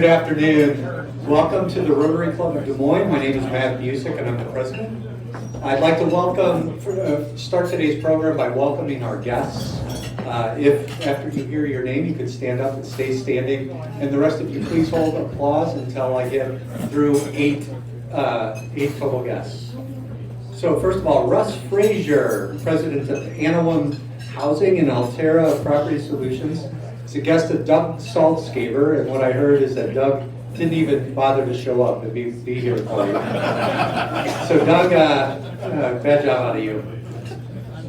Good afternoon. Welcome to the Rotary Club of Des Moines. My name is Matt Busick and I'm the president. I'd like to start today's program by welcoming our guests. If after you hear your name, you could stand up and stay standing. And the rest of you, please hold applause until I get through eight total guests. So first of all, Russ Frazier, president of Anawam Housing and Altera Property Solutions. He's a guest of Doug Saltzgaber, and what I heard is that Doug didn't even bother to show up and be here for you. So Doug, bad job out of you.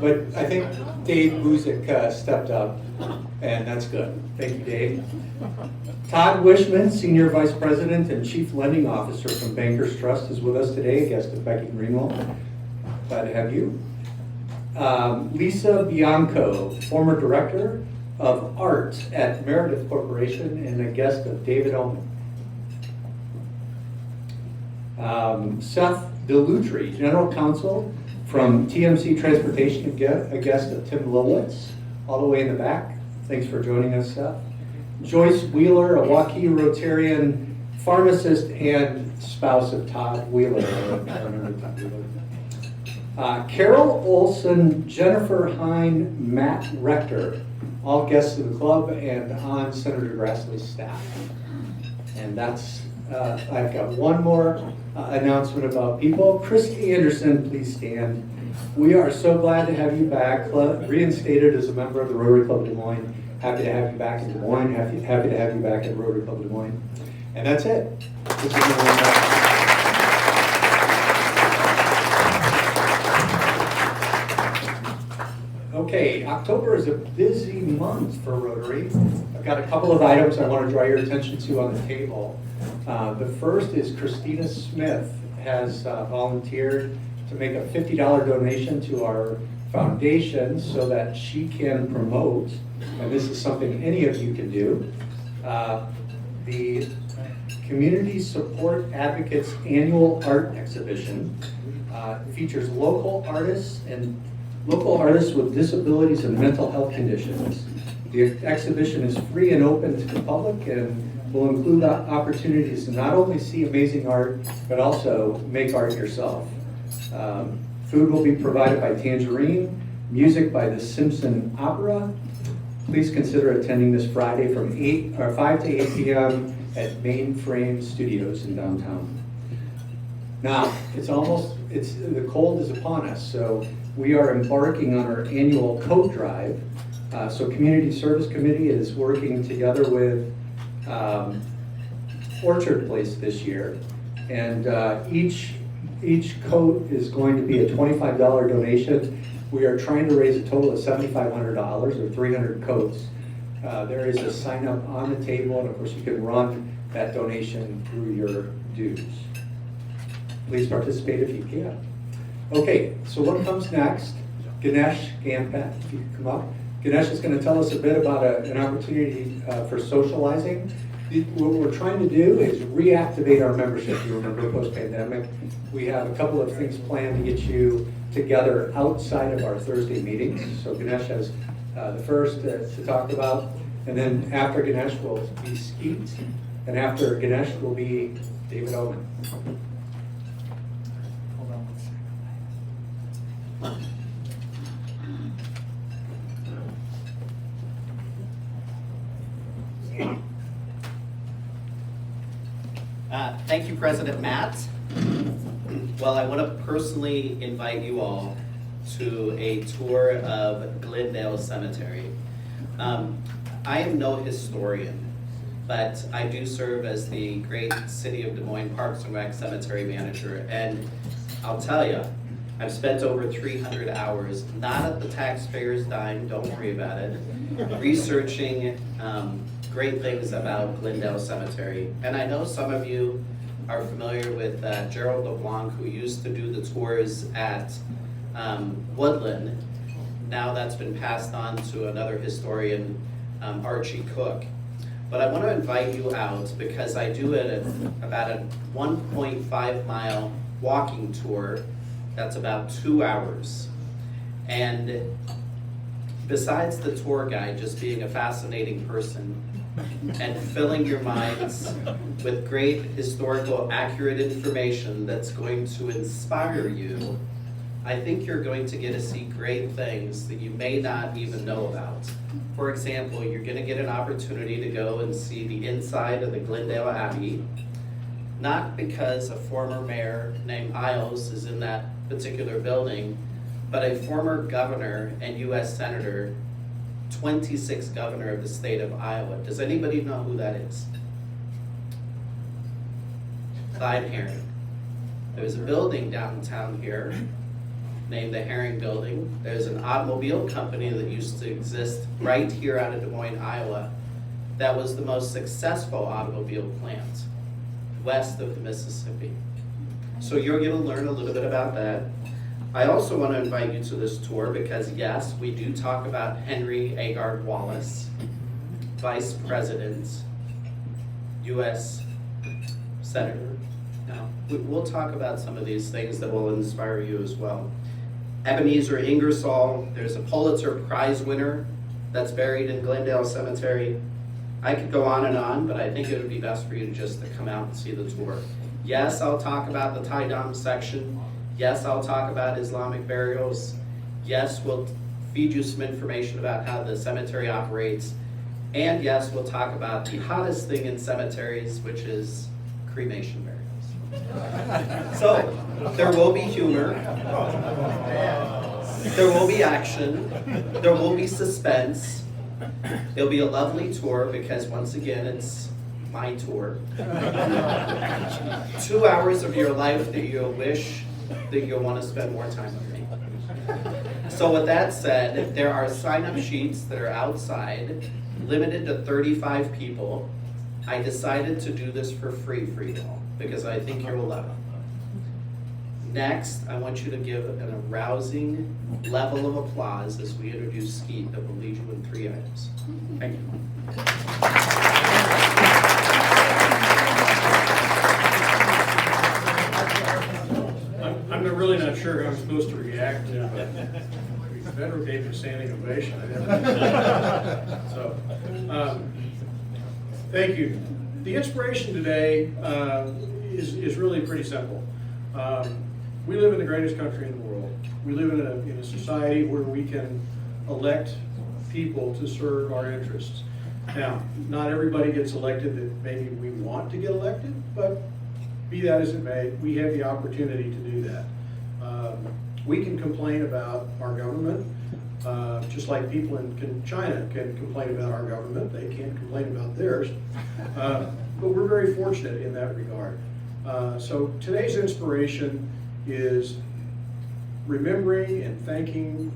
But I think Dave Busick stepped up, and that's good. Thank you, Dave. Todd Wishman, Senior Vice President and Chief Lending Officer from Bankers Trust, is with us today, a guest of Becky Greenwald. Glad to have you. Lisa Bianco, former Director of Art at Meredith Corporation and a guest of David Oman. Seth Delutri, General Counsel from TMC Transportation, a guest of Tim Lowitz, all the way in the back. Thanks for joining us, Seth. Joyce Wheeler, a Waukee Rotarian pharmacist and spouse of Todd Wheeler. Carol Olson, Jennifer Hine, Matt Rector, all guests of the club and on Senator Grassley's staff. And that's, I've got one more announcement about people. Chris Anderson, please stand. We are so glad to have you back, reinstated as a member of the Rotary Club of Des Moines. Happy to have you back in Des Moines. Happy to have you back at Rotary Club of Des Moines. And that's it. Okay, October is a busy month for Rotary. I've got a couple of items I want to draw your attention to on the table. The first is Christina Smith has volunteered to make a $50 donation to our foundation so that she can promote, and this is something any of you can do, the Community Support Advocates Annual Art Exhibition. Features local artists with disabilities and mental health conditions. The exhibition is free and open to the public and will include opportunities to not only see amazing art, but also make art yourself. Food will be provided by Tangerine, music by the Simpson Opera. Please consider attending this Friday from 5 to 8 p.m. at Mainframe Studios in downtown. Now, the cold is upon us, so we are embarking on our annual coat drive. So Community Service Committee is working together with Orchard Place this year, and each coat is going to be a $25 donation. We are trying to raise a total of $7,500 or 300 coats. There is a sign up on the table, and of course you can run that donation through your dues. Please participate if you can. Okay, so what comes next? Ganesh Gampat, if you could come up. Ganesh is going to tell us a bit about an opportunity for socializing. What we're trying to do is reactivate our membership. You remember post-pandemic. We have a couple of things planned to get you together outside of our Thursday meetings. So Ganesh has the first to talk about, and then after Ganesh will be Skeet, and after Ganesh will be David Oman. Thank you, President Matt. Well, I want to personally invite you all to a tour of Glendale Cemetery. I am no historian, but I do serve as the great City of Des Moines Parks and Rec Cemetery Manager, and I'll tell you, I've spent over 300 hours, not at the taxpayers' dime, don't worry about it, researching great things about Glendale Cemetery. And I know some of you are familiar with Gerald LeBlanc, who used to do the tours at Woodland. Now that's been passed on to another historian, Archie Cook. But I want to invite you out because I do about a 1.5 mile walking tour. That's about 2 hours. And besides the tour guide just being a fascinating person, and filling your minds with great historical accurate information that's going to inspire you, I think you're going to get to see great things that you may not even know about. For example, you're going to get an opportunity to go and see the inside of the Glendale Abbey, not because a former mayor named Isles is in that particular building, but a former governor and U.S. Senator, 26th governor of the state of Iowa. Does anybody know who that is? Clyde Herring. There's a building downtown here named the Herring Building. There's an automobile company that used to exist right here out of Des Moines, Iowa, that was the most successful automobile plant west of the Mississippi. So you're going to learn a little bit about that. I also want to invite you to this tour because yes, we do talk about Henry Agard Wallace, Vice President, U.S. Senator. Now, we'll talk about some of these things that will inspire you as well. Ebenezer Ingersoll, there's a Pulitzer Prize winner that's buried in Glendale Cemetery. I could go on, but I think it would be best for you to just to come out and see the tour. Yes, I'll talk about the tie dam section. Yes, I'll talk about Islamic burials. Yes, we'll feed you some information about how the cemetery operates. And yes, we'll talk about the hottest thing in cemeteries, which is cremation burials. So, there will be humor. There will be action. There will be suspense. It'll be a lovely tour because once again, it's my tour. 2 hours of your life that you'll wish that you'll want to spend more time with me. So with that said, there are sign-up sheets that are outside, limited to 35 people. I decided to do this for free for you all because I think you'll love it. Next, I want you to give an arousing level of applause as we introduce Skeet that will lead you in 3 items. Thank you. I'm really not sure how I'm supposed to react to, but Federal gave me a standing ovation. So, thank you. The inspiration today is really pretty simple. We live in the greatest country in the world. We live in a society where we can elect people to serve our interests. Now, not everybody gets elected that maybe we want to get elected, but be that as it may, we have the opportunity to do that. We can complain about our government, just like people in China can complain about our government. They can't complain about theirs. But we're very fortunate in that regard. So today's inspiration is remembering and thanking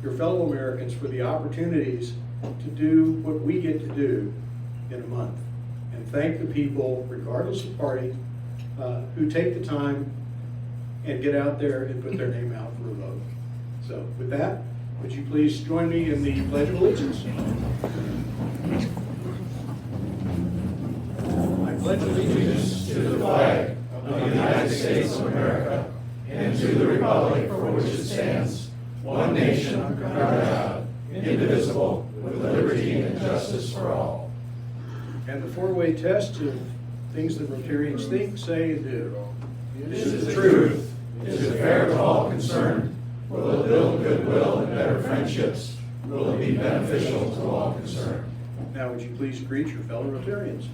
your fellow Americans for the opportunities to do what we get to do in a month. And thank the people, regardless of party, who take the time and get out there and put their name out for a vote. So with that, would you please join me in the Pledge of Allegiance? I pledge allegiance to the flag of the United States of America and to the republic for which it stands, one nation under God, indivisible, with liberty and justice for all. And the four-way test of things that Rotarians think, say, and do. This is the truth. Is it fair to all concerned? Will it build goodwill and better friendships? Will it be beneficial to all concerned? Now would you please greet your fellow Rotarians?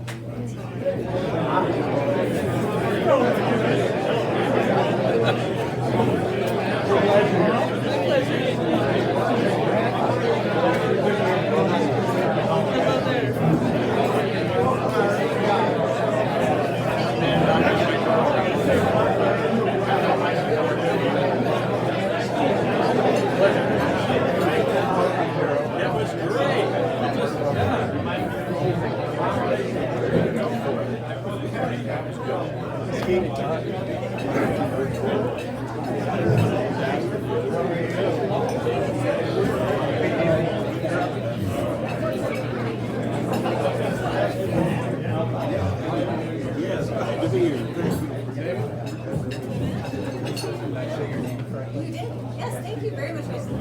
You did? Yes, thank you very much, Mason.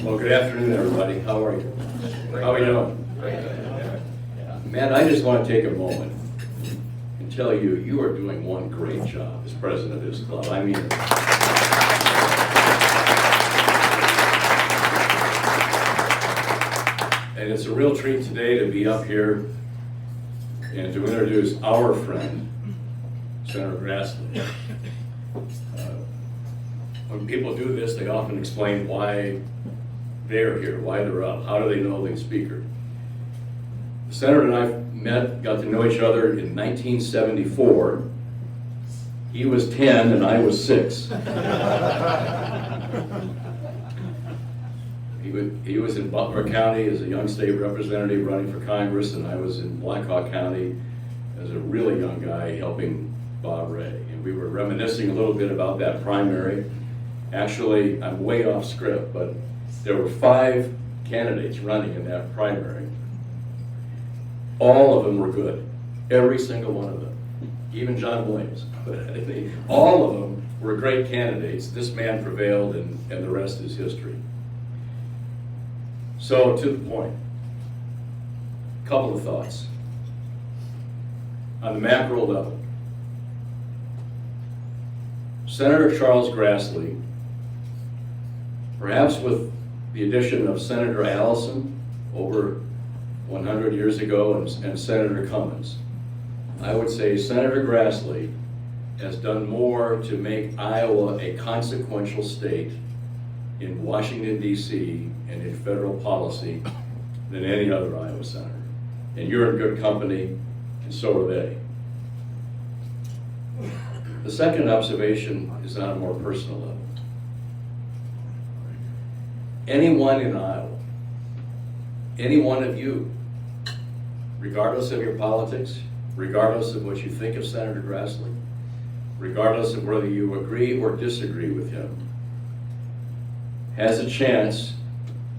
Well, good afternoon, everybody. How are you? How are you doing? Man, I just want to take a moment and tell you, you are doing one great job as president of this club. I mean, and it's a real treat today to be up here and to introduce our friend, Senator Grassley. When people do this, they often explain why they're here, why they're up, how do they know the speaker. The senator and I met, got to know each other in 1974. He was 10 and I was 6. He was in Butler County as a young state representative running for Congress, and I was in Blackhawk County as a really young guy helping Bob Ray. And we were reminiscing a little bit about that primary. Actually, I'm way off script, but there were 5 candidates running in that primary. All of them were good, every single one of them, even John Williams. But all of them were great candidates. This man prevailed, and the rest is history. So, to the point, a couple of thoughts. On the macro level, Senator Charles Grassley, perhaps with the addition of Senator Allison over 100 years ago and Senator Cummins, I would say Senator Grassley has done more to make Iowa a consequential state in Washington, D.C. and in federal policy than any other Iowa senator. And you're in good company, and so are they. The second observation is on a more personal level. Anyone in Iowa, any one of you, regardless of your politics, regardless of what you think of Senator Grassley, regardless of whether you agree or disagree with him, has a chance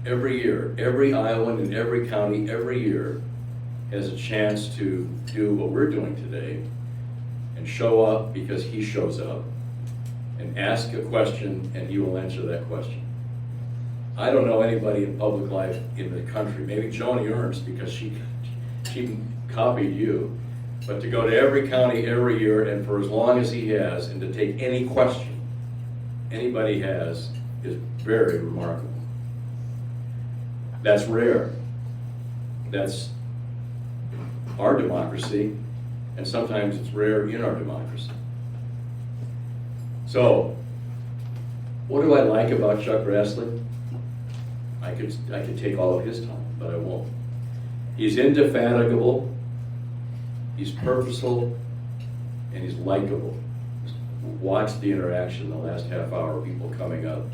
every year, every Iowan in every county every year has a chance to do what we're doing today and show up because he shows up and ask a question and he will answer that question. I don't know anybody in public life in the country, maybe Joni Ernst because she copied you, but to go to every county every year and for as long as he has and to take any question anybody has is very remarkable. That's rare. That's our democracy, and sometimes it's rare in our democracy. So, what do I like about Chuck Grassley? I could take all of his time, but I won't. He's indefatigable, he's purposeful, and he's likable. Watch the interaction the last half hour, people coming up,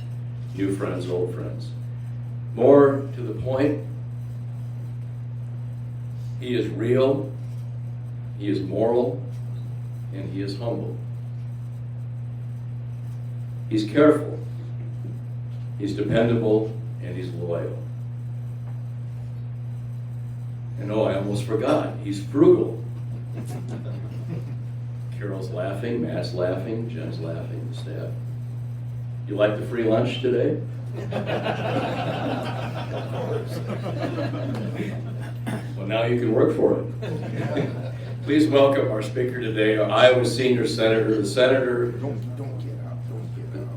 new friends, old friends. More to the point, he is real, he is moral, and he is humble. He's careful, he's dependable, and he's loyal. And oh, I almost forgot, he's frugal. Carol's laughing, Matt's laughing, Jen's laughing, the staff. You like the free lunch today? Well, now you can work for it. Please welcome our speaker today, our Iowa senior senator, the senator. Don't get out, don't get out.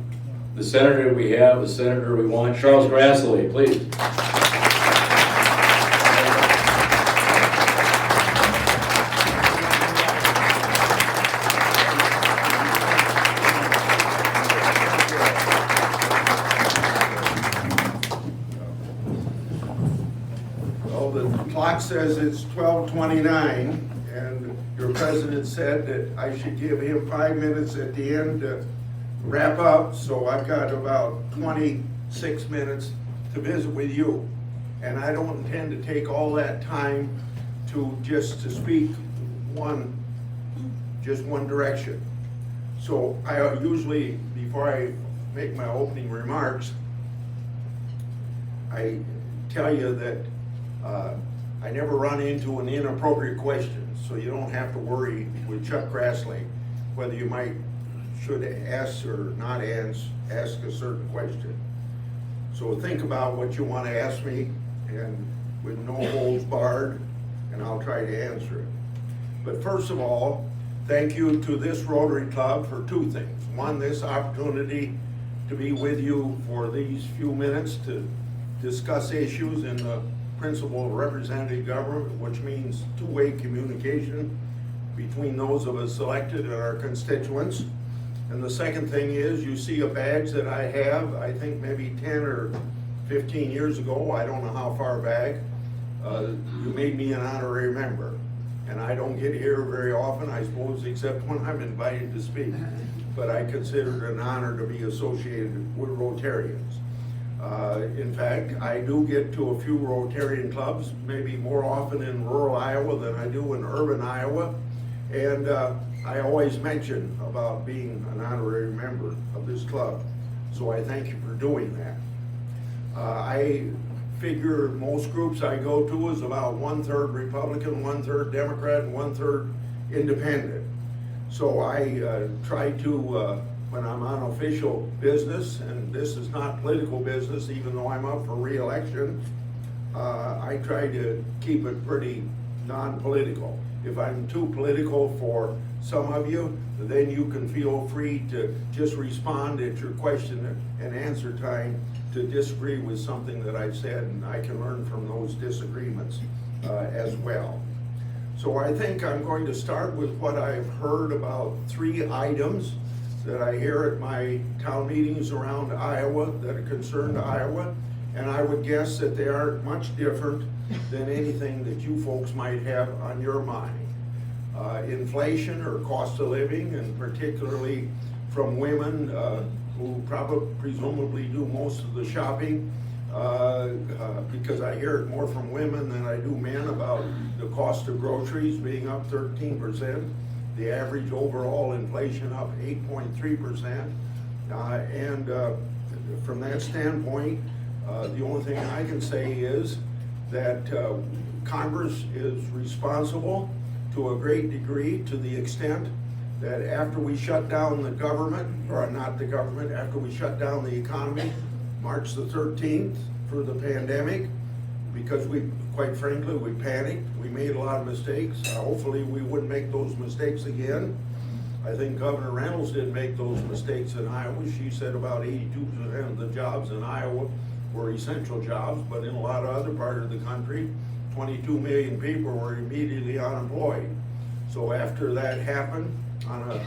The senator we have, the senator we want, Charles Grassley, please. Well, the clock says it's 12:29, and your president said that I should give him 5 minutes at the end to wrap up, so I've got about 26 minutes to visit with you. And I don't intend to take all that time to speak just one direction. So I usually, before I make my opening remarks, I tell you that I never run into an inappropriate question, so you don't have to worry with Chuck Grassley whether you should ask or not ask a certain question. So think about what you want to ask me, and with no holds barred, and I'll try to answer it. But first of all, thank you to this Rotary Club for two things. One, this opportunity to be with you for these few minutes to discuss issues in the principle of representative government, which means two-way communication between those of us elected and our constituents. And the second thing is, you see a badge that I have, I think maybe 10 or 15 years ago, I don't know how far back, you made me an honorary member. And I don't get here very often, I suppose, except when I'm invited to speak. But I consider it an honor to be associated with Rotarians. In fact, I do get to a few Rotarian clubs, maybe more often in rural Iowa than I do in urban Iowa. And I always mention about being an honorary member of this club. So I thank you for doing that. I figure most groups I go to is about 1/3 Republican, 1/3 Democrat, and 1/3 independent. So I try to, when I'm on official business, and this is not political business, even though I'm up for re-election, I try to keep it pretty non-political. If I'm too political for some of you, then you can feel free to just respond at your question and answer time to disagree with something that I've said, and I can learn from those disagreements as well. So I think I'm going to start with what I've heard about 3 items that I hear at my town meetings around Iowa that are concerned Iowa, and I would guess that they aren't much different than anything that you folks might have on your mind. Inflation or cost of living, and particularly from women who presumably do most of the shopping, because I hear it more from women than I do men about the cost of groceries being up 13%, the average overall inflation up 8.3%. And from that standpoint, the only thing I can say is that Congress is responsible to a great degree, to the extent that after we shut down the government, or not the government, after we shut down the economy, March the 13th for the pandemic, because we, quite frankly, we panicked, we made a lot of mistakes. Hopefully we wouldn't make those mistakes again. I think Governor Reynolds didn't make those mistakes in Iowa. She said about 82% of the jobs in Iowa were essential jobs, but in a lot of other parts of the country, 22 million people were immediately unemployed. So after that happened on a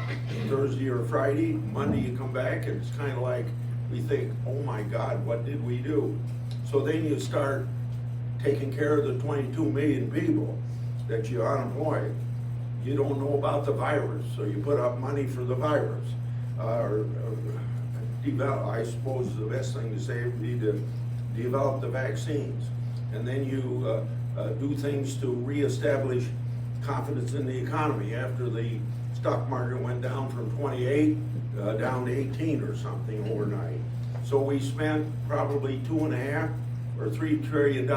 Thursday or Friday, Monday you come back and it's kind of like we think, oh my God, what did we do? So then you start taking care of the 22 million people that you unemployed. You don't know about the virus, so you put up money for the virus. I suppose the best thing to say would be to develop the vaccines. And then you do things to reestablish confidence in the economy after the stock market went down from 28 down to 18 or something overnight. So we spent probably $2.5 or $3 trillion,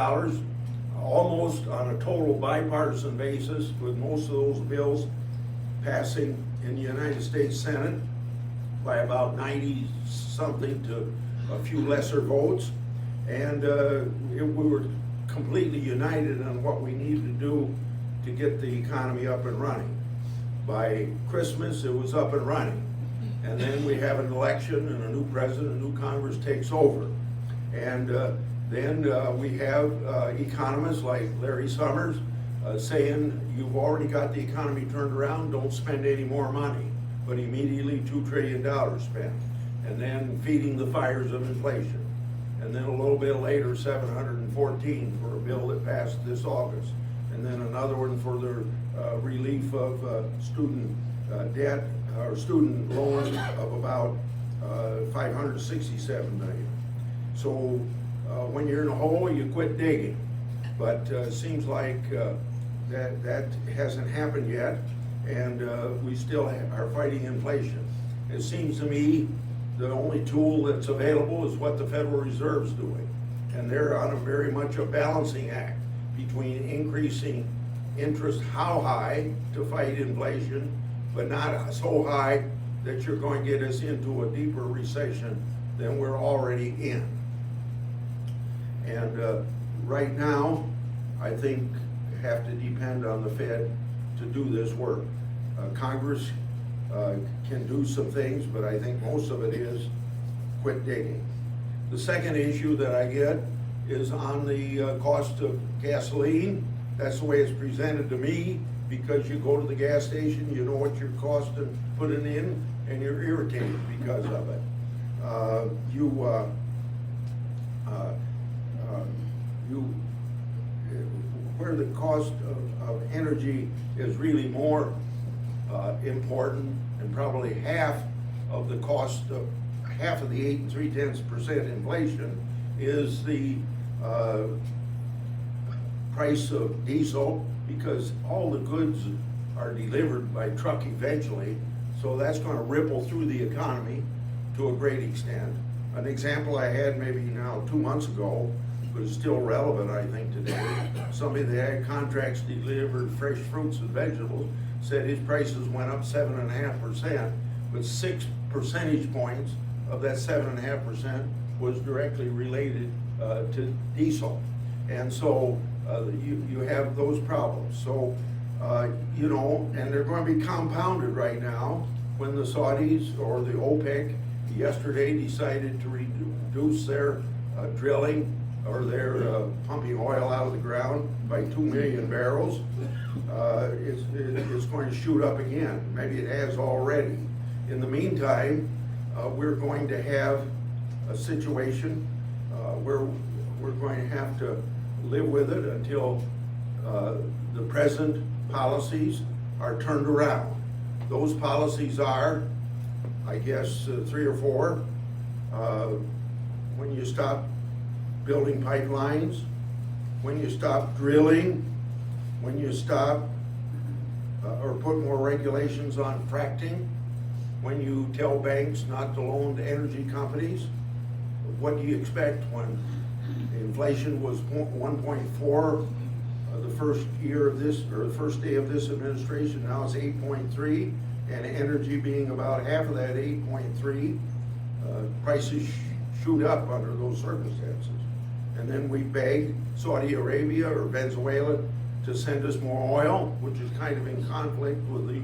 almost on a total bipartisan basis, with most of those bills passing in the United States Senate by about 90-something to a few lesser votes. And we were completely united on what we needed to do to get the economy up and running. By Christmas, it was up and running. And then we have an election and a new president, a new Congress takes over. And then we have economists like Larry Summers saying, you've already got the economy turned around, don't spend any more money. But immediately $2 trillion spent. And then feeding the fires of inflation. And then a little bit later, 714 for a bill that passed this August. And then another one for the relief of student debt, or student loans of about 567 million. So when you're in a hole, you quit digging. But it seems like that hasn't happened yet, and we still are fighting inflation. It seems to me the only tool that's available is what the Federal Reserve's doing. And they're on very much a balancing act between increasing interest how high to fight inflation, but not so high that you're going to get us into a deeper recession than we're already in. And right now, I think have to depend on the Fed to do this work. Congress can do some things, but I think most of it is quit digging. The second issue that I get is on the cost of gasoline. That's the way it's presented to me, because you go to the gas station, you know what your cost of putting in, and you're irritated because of it. Where the cost of energy is really more important, and probably half of the cost of, half of the 8 3/10% inflation is the price of diesel, because all the goods are delivered by truck eventually, so that's gonna ripple through the economy to a great extent. An example I had maybe now 2 months ago, but it's still relevant, I think, today. Somebody that had contracts delivered fresh fruits and vegetables said his prices went up 7.5%, but 6 percentage points of that 7.5% was directly related to diesel. And so you have those problems. So, you know, and they're going to be compounded right now when the Saudis or the OPEC yesterday decided to reduce their drilling or their pumping oil out of the ground by 2 million barrels. It's going to shoot up again. Maybe it has already. In the meantime, we're going to have a situation where we're going to have to live with it until the present policies are turned around. Those policies are, I guess, 3 or 4. When you stop building pipelines, when you stop drilling, when you stop or put more regulations on fracking, when you tell banks not to loan to energy companies. What do you expect when inflation was 1.4 the first year of this, or the first day of this administration? Now it's 8.3, and energy being about half of that 8.3, prices shoot up under those circumstances. And then we beg Saudi Arabia or Venezuela to send us more oil, which is kind of in conflict with the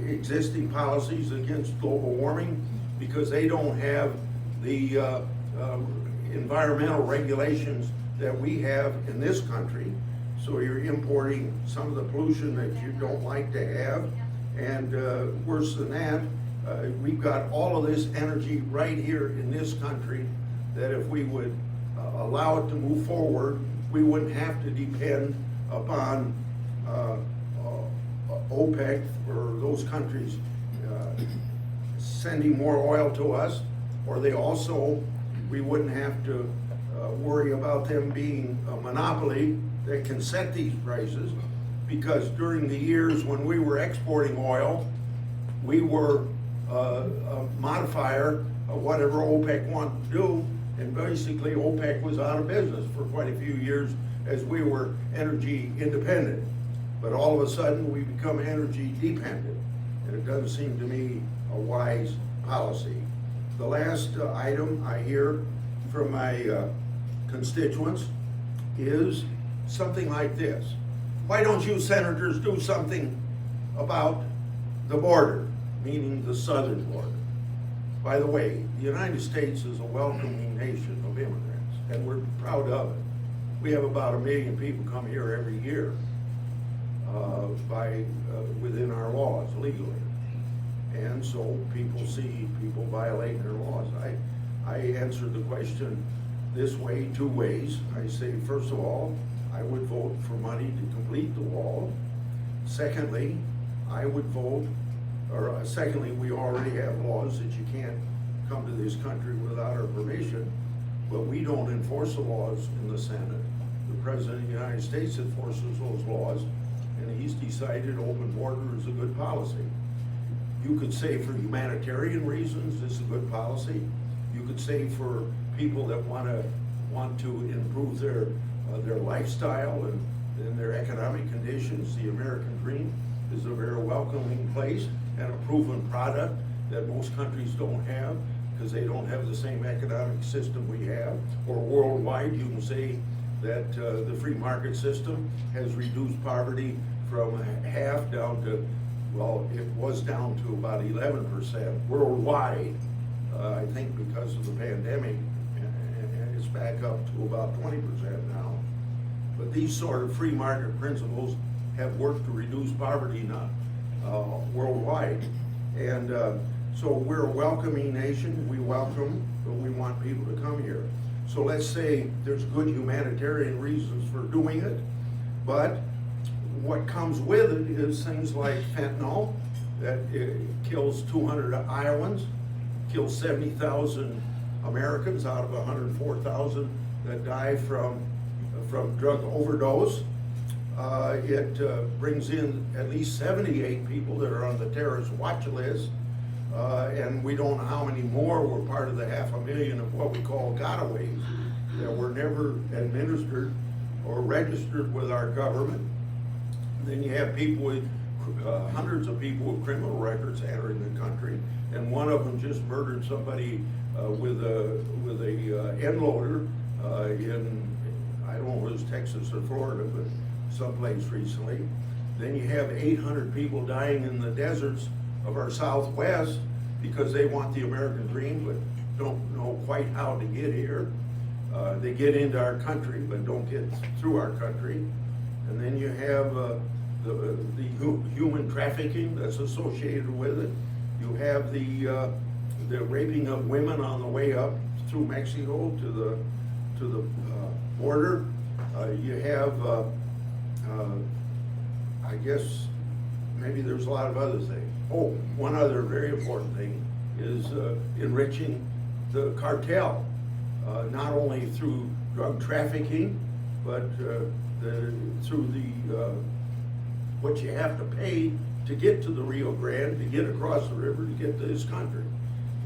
existing policies against global warming, because they don't have the environmental regulations that we have in this country. So you're importing some of the pollution that you don't like to have. And worse than that, we've got all of this energy right here in this country, that if we would allow it to move forward, we wouldn't have to depend upon OPEC or those countries sending more oil to us, or we wouldn't have to worry about them being a monopoly that can set these prices, because during the years when we were exporting oil, we were a modifier of whatever OPEC wanted to do, and basically OPEC was out of business for quite a few years as we were energy independent. But all of a sudden we become energy dependent, and it doesn't seem to me a wise policy. The last item I hear from my constituents is something like this: why don't you senators do something about the border, meaning the southern border? By the way, the United States is a welcoming nation of immigrants, and we're proud of it. We have about 1 million people come here every year within our laws legally. And so people see people violating their laws. I answer the question this way, 2 ways. I say, first of all, I would vote for money to complete the wall. Secondly, secondly, we already have laws that you can't come to this country without our permission, but we don't enforce the laws in the Senate. The President of the United States enforces those laws, and he's decided open border is a good policy. You could say for humanitarian reasons, this is a good policy. You could say for people that want to improve their lifestyle and their economic conditions, the American dream is a very welcoming place and a proven product that most countries don't have, because they don't have the same economic system we have. Or worldwide, you can say that the free market system has reduced poverty from half down to, well, it was down to about 11% worldwide. I think because of the pandemic, and it's back up to about 20% now. But these sort of free market principles have worked to reduce poverty worldwide. And so we're a welcoming nation. We welcome, but we want people to come here. So let's say there's good humanitarian reasons for doing it, but what comes with it is things like fentanyl that kills 200 Iowans, kills 70,000 Americans out of 104,000 that die from drug overdose. It brings in at least 78 people that are on the terrorist watch list, and we don't know how many more were part of the 500,000 of what we call gotaways that were never administered or registered with our government. Then you have people with hundreds of people with criminal records entering the country, and one of them just murdered somebody with a end loader in, I don't know if it was Texas or Florida, but someplace recently. Then you have 800 people dying in the deserts of our Southwest because they want the American dream but don't know quite how to get here. They get into our country but don't get through our country. And then you have the human trafficking that's associated with it. You have the raping of women on the way up through Mexico to the border. You have, I guess, maybe there's a lot of other things. Oh, one other very important thing is enriching the cartel, not only through drug trafficking, but through what you have to pay to get to the Rio Grande, to get across the river, to get to this country.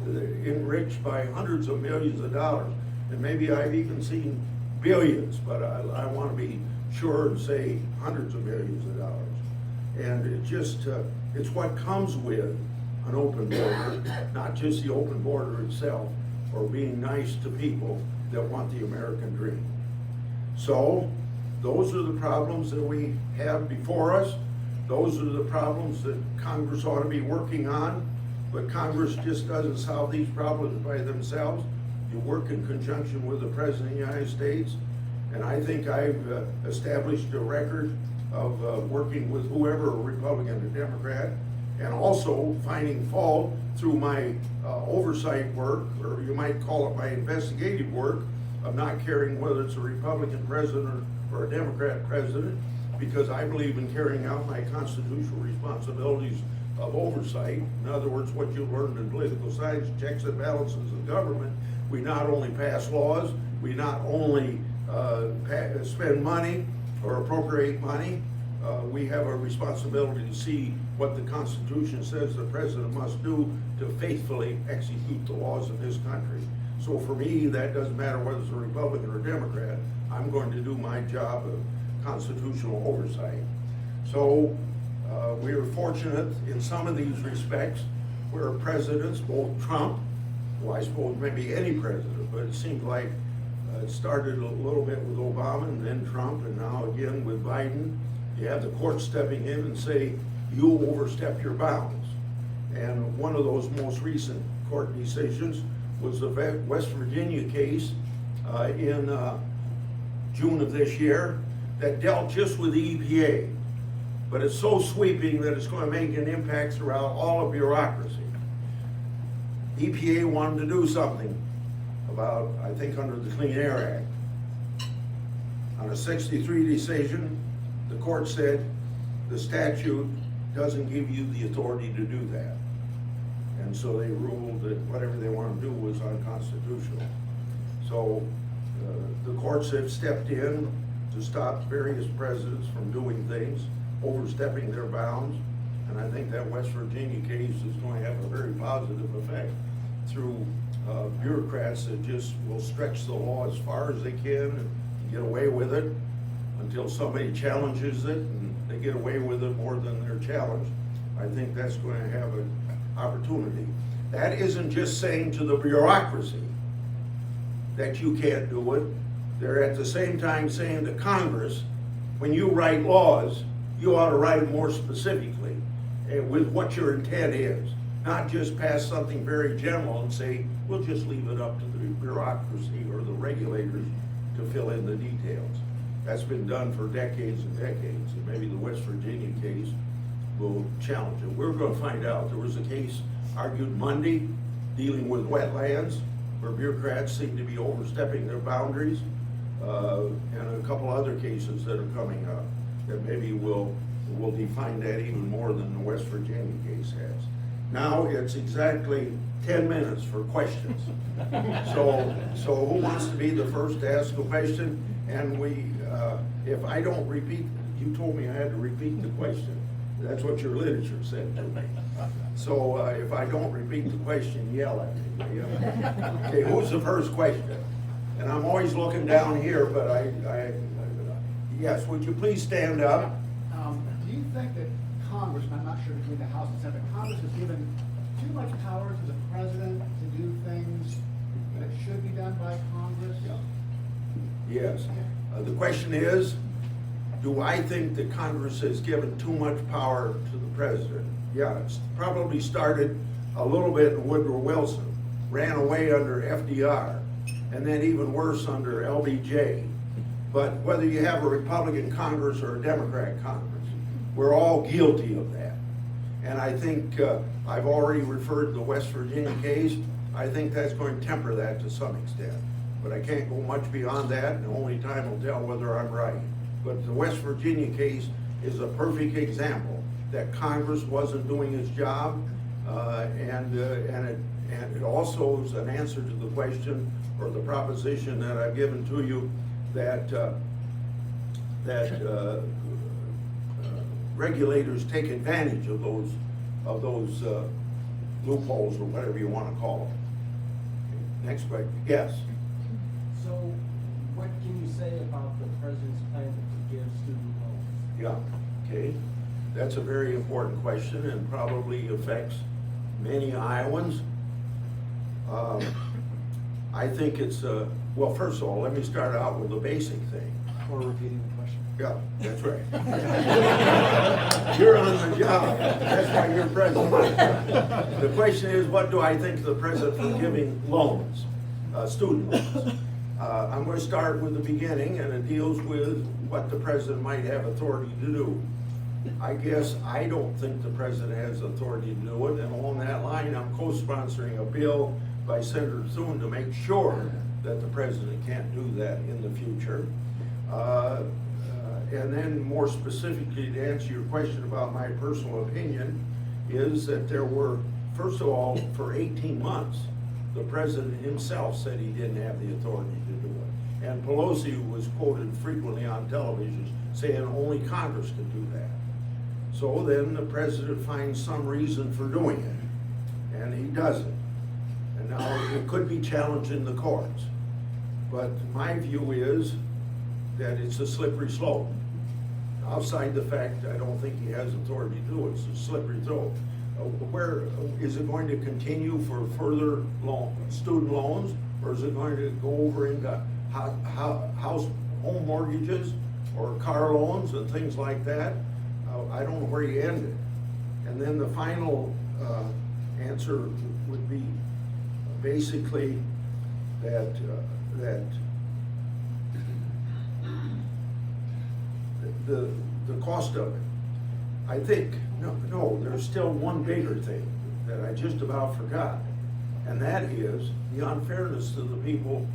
Enriched by hundreds of millions of dollars. And maybe I've even seen billions, but I want to be sure and say hundreds of millions of dollars. And it just, it's what comes with an open border, not just the open border itself, or being nice to people that want the American dream. So, those are the problems that we have before us. Those are the problems that Congress ought to be working on, but Congress just doesn't solve these problems by themselves. You work in conjunction with the President of the United States, and I think I've established a record of working with whoever, a Republican or Democrat, and also finding fault through my oversight work, or you might call it my investigative work, of not caring whether it's a Republican president or a Democrat president, because I believe in carrying out my constitutional responsibilities of oversight. In other words, what you learned in political science, checks and balances of government. We not only pass laws, we not only spend money or appropriate money, we have a responsibility to see what the Constitution says the president must do to faithfully execute the laws of his country. So for me, that doesn't matter whether it's a Republican or Democrat, I'm going to do my job of constitutional oversight. So we are fortunate in some of these respects where presidents, both Trump, well, I suppose maybe any president, but it seems like it started a little bit with Obama and then Trump, and now again with Biden. You have the court stepping in and say, you overstepped your bounds. And one of those most recent court decisions was the West Virginia case in June of this year that dealt just with the EPA. But it's so sweeping that it's going to make an impact throughout all of bureaucracy. EPA wanted to do something about, I think, under the Clean Air Act. On a 63 decision, the court said the statute doesn't give you the authority to do that. And so they ruled that whatever they want to do was unconstitutional. So the courts have stepped in to stop various presidents from doing things, overstepping their bounds. And I think that West Virginia case is going to have a very positive effect through bureaucrats that just will stretch the law as far as they can and get away with it until somebody challenges it and they get away with it more than they're challenged. I think that's going to have an opportunity. That isn't just saying to the bureaucracy that you can't do it. They're at the same time saying to Congress, when you write laws, you ought to write them more specifically and with what your intent is. Not just pass something very general and say, we'll just leave it up to the bureaucracy or the regulators to fill in the details. That's been done for decades and decades, and maybe the West Virginia case will challenge it. We're gonna find out. There was a case argued Monday dealing with wetlands where bureaucrats seem to be overstepping their boundaries, and a couple other cases that are coming up that maybe will define that even more than the West Virginia case has. Now it's exactly 10 minutes for questions. So who wants to be the first to ask a question? And if I don't repeat, you told me I had to repeat the question. That's what your literature said to me. So if I don't repeat the question, yell at me. Yeah. Okay, who's the first question? And I'm always looking down here, but yes, would you please stand up? Do you think that Congress, and I'm not sure between the House and Senate, Congress has given too much power to the president to do things that should be done by Congress? Yes. The question is, do I think that Congress has given too much power to the president? Yeah, it's probably started a little bit in Woodrow Wilson, ran away under FDR, and then even worse under LBJ. But whether you have a Republican Congress or a Democrat Congress, we're all guilty of that. And I think I've already referred to the West Virginia case. I think that's going to temper that to some extent. But I can't go much beyond that, and only time will tell whether I'm right. But the West Virginia case is a perfect example that Congress wasn't doing its job, and it also is an answer to the question or the proposition that I've given to you that regulators take advantage of those loopholes or whatever you want to call them. Next question. Yes. So, what can you say about the president's plan to give student loans? Yeah, okay. That's a very important question and probably affects many Iowans. I think it's, well, first of all, let me start out with the basic thing. Or repeating the question? Yeah, that's right. You're on the job. That's why you're president. The question is, what do I think of the president for giving loans, student loans? I'm going to start with the beginning, and it deals with what the president might have authority to do. I guess I don't think the president has authority to do it, and along that line, I'm co-sponsoring a bill by Senator Thune to make sure that the president can't do that in the future. And then more specifically, to answer your question about my personal opinion, is that there were, first of all, for 18 months, the president himself said he didn't have the authority to do it. And Pelosi was quoted frequently on television saying only Congress could do that. So then the president finds some reason for doing it, and he doesn't. And now it could be challenged in the courts. But my view is that it's a slippery slope. Outside the fact I don't think he has authority to do it, it's a slippery slope. Where is it going to continue for further student loans, or is it going to go over into home mortgages or car loans and things like that? I don't know where you end it. And then the final answer would be basically that the cost of it. I think, no, there's still one bigger thing that I just about forgot, and that is the unfairness to the people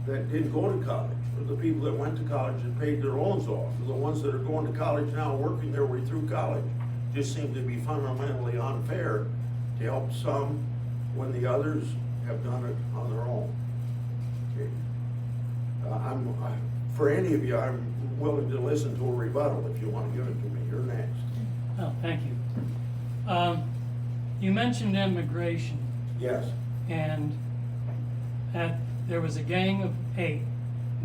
that didn't go to college, or the people that went to college and paid their loans off, or the ones that are going to college now, working their way through college. Just seem to be fundamentally unfair to help some when the others have done it on their own. Okay. For any of you, I'm willing to listen to a rebuttal if you want to give it to me. You're next. Oh, thank you. You mentioned immigration, Yes. and there was a gang of 8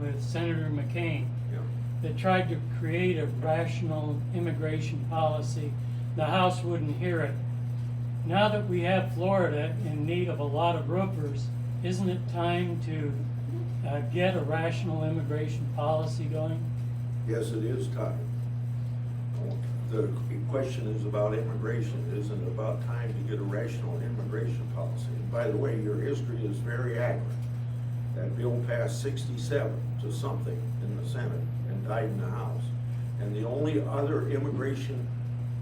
with Senator McCain Yeah. that tried to create a rational immigration policy. The House wouldn't hear it. now that we have Florida in need of a lot of roofers, isn't it time to get a rational immigration policy going? Yes, it is time. The question is about immigration. It isn't about time to get a rational immigration policy. And by the way, your history is very accurate. That bill passed 67 to something in the Senate and died in the House. And the only other immigration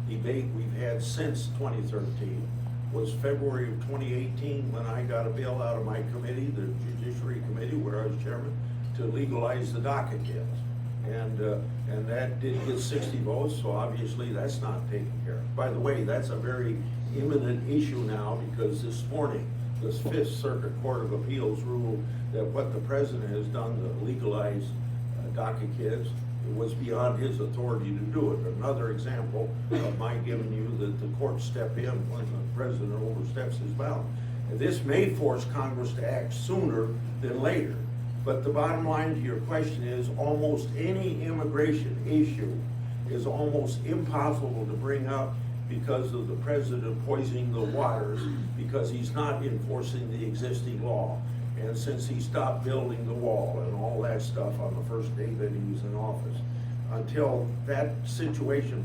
debate we've had since 2013 was February of 2018, when I got a bill out of my committee, the Judiciary Committee, where I was chairman, to legalize the DACA kids. And that did get 60 votes, so obviously that's not taken care of. By the way, that's a very imminent issue now, because this morning, the Fifth Circuit Court of Appeals ruled that what the president has done to legalize DACA kids, it was beyond his authority to do it. Another example of my giving you that the courts step in when the president oversteps his bound. And this may force Congress to act sooner than later. But the bottom line to your question is, almost any immigration issue is almost impossible to bring up because of the president poisoning the waters, because he's not enforcing the existing law. And since he stopped building the wall and all that stuff on the first day that he was in office, until that situation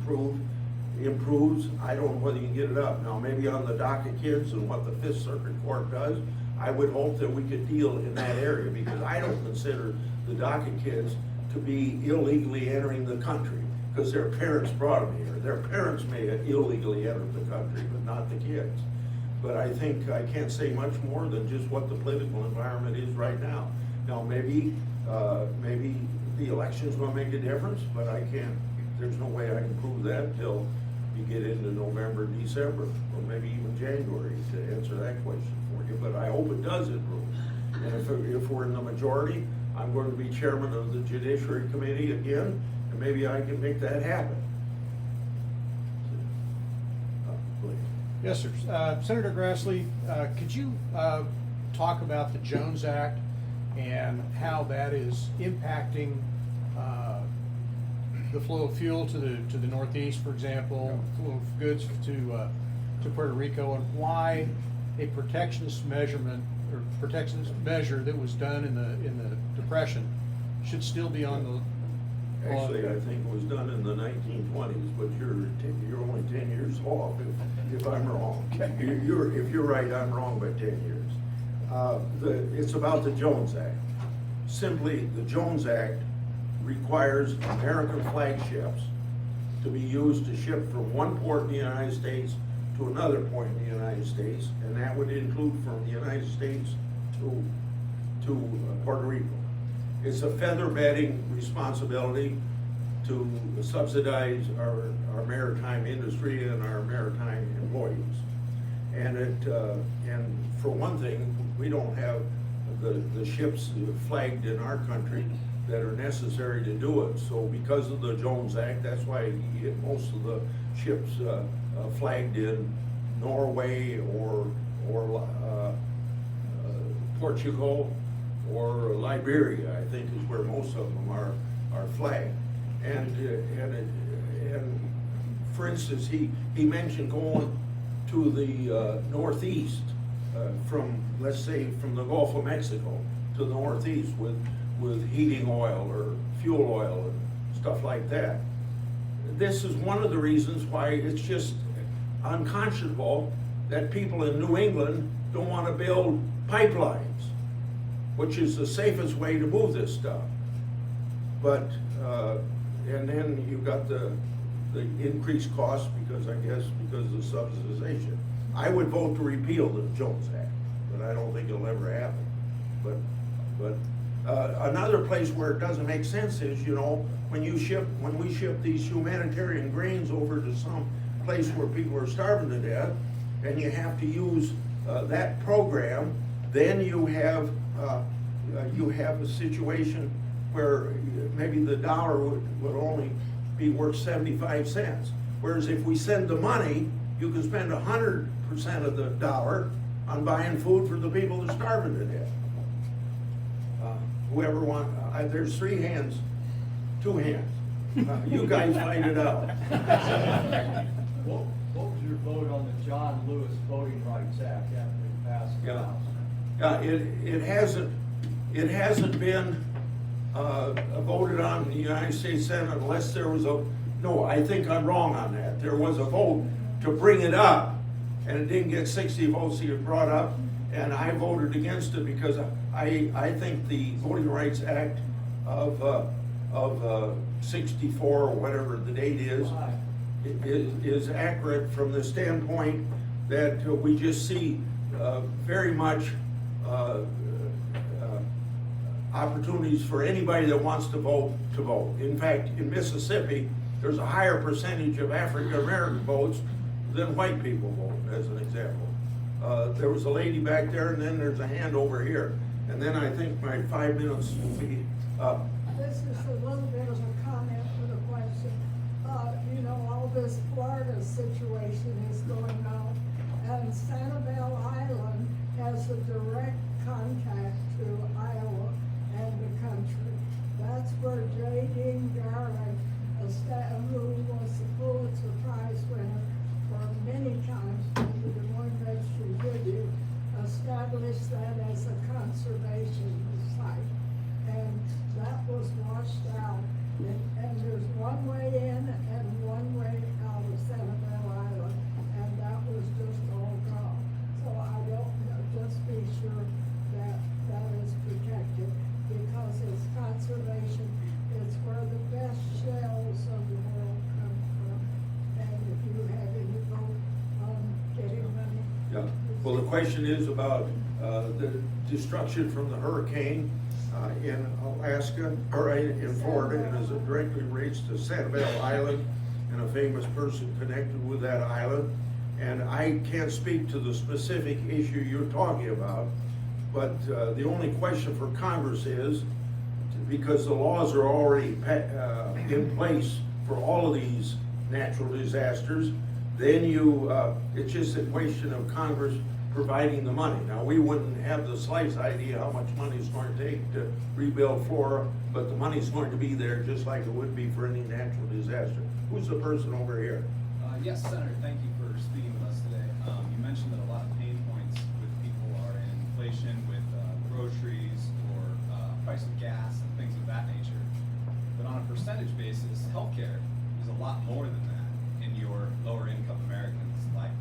improves, I don't know whether you can get it up. Now, maybe on the DACA kids and what the Fifth Circuit Court does, I would hope that we could deal in that area, because I don't consider the DACA kids to be illegally entering the country, because their parents brought them here. Their parents may have illegally entered the country, but not the kids. But I think I can't say much more than just what the political environment is right now. Now, maybe the election's gonna make a difference, but I can't, there's no way I can prove that till you get into November, December, or maybe even January to answer that question for you. But I hope it does improve. And if we're in the majority, I'm going to be chairman of the Judiciary Committee again, and maybe I can make that happen. Please. Yes, sir. Senator Grassley, could you talk about the Jones Act and how that is impacting the flow of fuel to the Northeast, for example, flow of goods to Puerto Rico, and why a protectionist measure that was done in the Depression should still be on the law? Actually, I think it was done in the 1920s, but you're only 10 years off if I'm wrong. If you're right, I'm wrong by 10 years. It's about the Jones Act. Simply, the Jones Act requires American flagships to be used to ship from one port in the United States to another point in the United States, and that would include from the United States to Puerto Rico. It's a feather bedding responsibility to subsidize our maritime industry and our maritime employees. And for one thing, we don't have the ships flagged in our country that are necessary to do it. So because of the Jones Act, that's why you get most of the ships flagged in Norway or Portugal or Liberia, I think is where most of them are flagged. And for instance, he mentioned going to the Northeast from, let's say, from the Gulf of Mexico to the Northeast with heating oil or fuel oil and stuff like that. This is one of the reasons why it's just unconscionable that people in New England don't want to build pipelines, which is the safest way to move this stuff. But, and then you've got the increased cost because of subsidization. I would vote to repeal the Jones Act, but I don't think it'll ever happen. But another place where it doesn't make sense is, when we ship these humanitarian grains over to some place where people are starving to death, and you have to use that program, then you have a situation where maybe the dollar would only be worth 75 cents. Whereas if we send the money, you can spend 100% of the dollar on buying food for the people that are starving to death. Whoever wants, there's 3 hands, 2 hands. You guys find it out. What would your vote on the John Lewis Voting Rights Act after it passed the Yeah. House? It hasn't been voted on in the United States Senate unless there was no, I think I'm wrong on that. There was a vote to bring it up, and it didn't get 60 votes to get brought up, and I voted against it because I think the Voting Rights Act of 64, or whatever the date is accurate from the standpoint that we just see very much opportunities for anybody that wants to vote to vote. In fact, in Mississippi, there's a higher percentage of African American votes than white people vote, as an example. There was a lady back there, and then there's a hand over here. And then I think my 5 minutes will be up. This is a little bit of a comment with a question. You know, all this Florida situation is going on, and Sanibel Island has a direct contact to Iowa and the country. That's where J. Dean Garland, who was the Pulitzer Prize winner for many times for the Des Moines Register Review, established that as a conservation site. And that was washed out. And there's one way in and one way out of Sanibel Island, and that was just all gone. So I don't know, just be sure that that is protected, because it's conservation. It's where the best shells of the world come from. And if you have any vote on getting money. Yeah. Well, the question is about the destruction from the hurricane in Alaska, or in Florida, and as it directly relates to Sanibel Island and a famous person connected with that island. And I can't speak to the specific issue you're talking about, but the only question for Congress is, because the laws are already in place for all of these natural disasters, then it's just a question of Congress providing the money. Now, we wouldn't have the slightest idea how much money it's going to take to rebuild Florida, but the money's going to be there just like it would be for any natural disaster. Who's the person over here? Yes, Senator, thank you for speaking with us today. You mentioned that a lot of pain points with people are in inflation with groceries or price of gas and things of that nature. But on a percentage basis, healthcare is a lot more than that in your lower income Americans' life.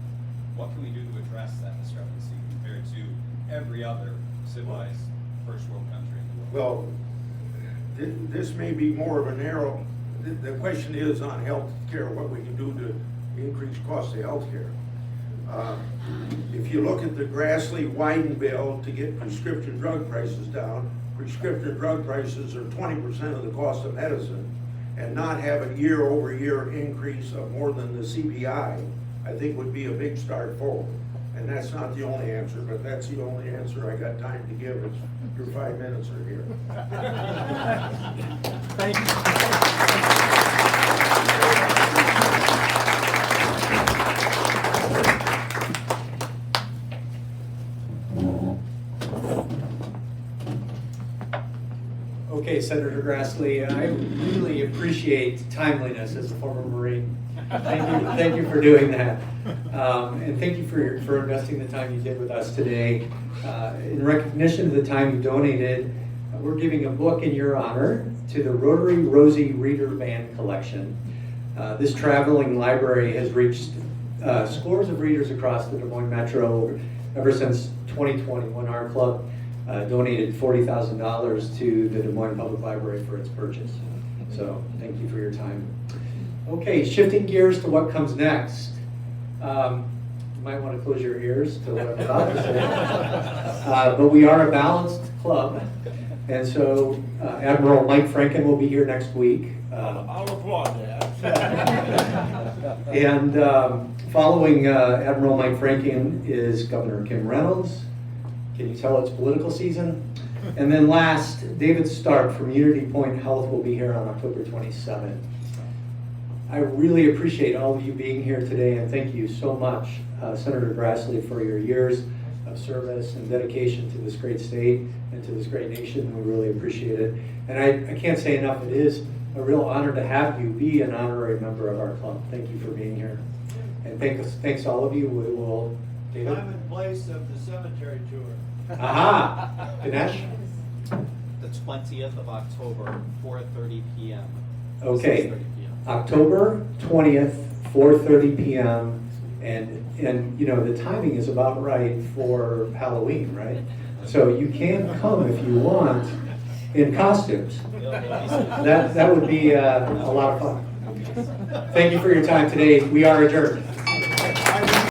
What can we do to address that discrepancy compared to every other civilized first world country in the world? Well, this may be more of a narrow, the question is on health care, what we can do to increase cost of health care. If you look at the Grassley-Wyden bill to get prescription drug prices down, prescription drug prices are 20% of the cost of medicine, and not have a year-over-year increase of more than the CPI, I think would be a big start forward. And that's not the only answer, but that's the only answer I got time to give. It's your 5 minutes are here. Thank you. Okay, Senator Grassley, I really appreciate timeliness as a former Marine. Thank you for doing that. And thank you for investing the time you did with us today. In recognition of the time you donated, we're giving a book in your honor to the Rotary Rosie Reader Band Collection. This traveling library has reached scores of readers across the Des Moines Metro ever since 2020, when our club donated $40,000 to the Des Moines Public Library for its purchase. So thank you for your time. Okay, shifting gears to what comes next. You might want to close your ears to what I'm about to say. But we are a balanced club. And so Admiral Mike Franken will be here next week. I'll applaud that. And following Admiral Mike Franken is Governor Kim Reynolds. Can you tell it's political season? And then last, David Stark from Unity Point Health will be here on October 27th. I really appreciate all of you being here today, and thank you so much, Senator Grassley, for your years of service and dedication to this great state and to this great nation. We really appreciate it. And I can't say enough, it is a real honor to have you be an honorary member of our club. Thank you for being here. And thanks all of you. We will, David? Time and place of the cemetery tour. Aha! Ganesh? The 20th of October, 4:30 PM. Okay. 6:30 PM. October 20th, 4:30 PM. And you know, the timing is about right for Halloween, right? So you can come if you want in costumes. That would be a lot of fun. Thank you for your time today. We are adjourned.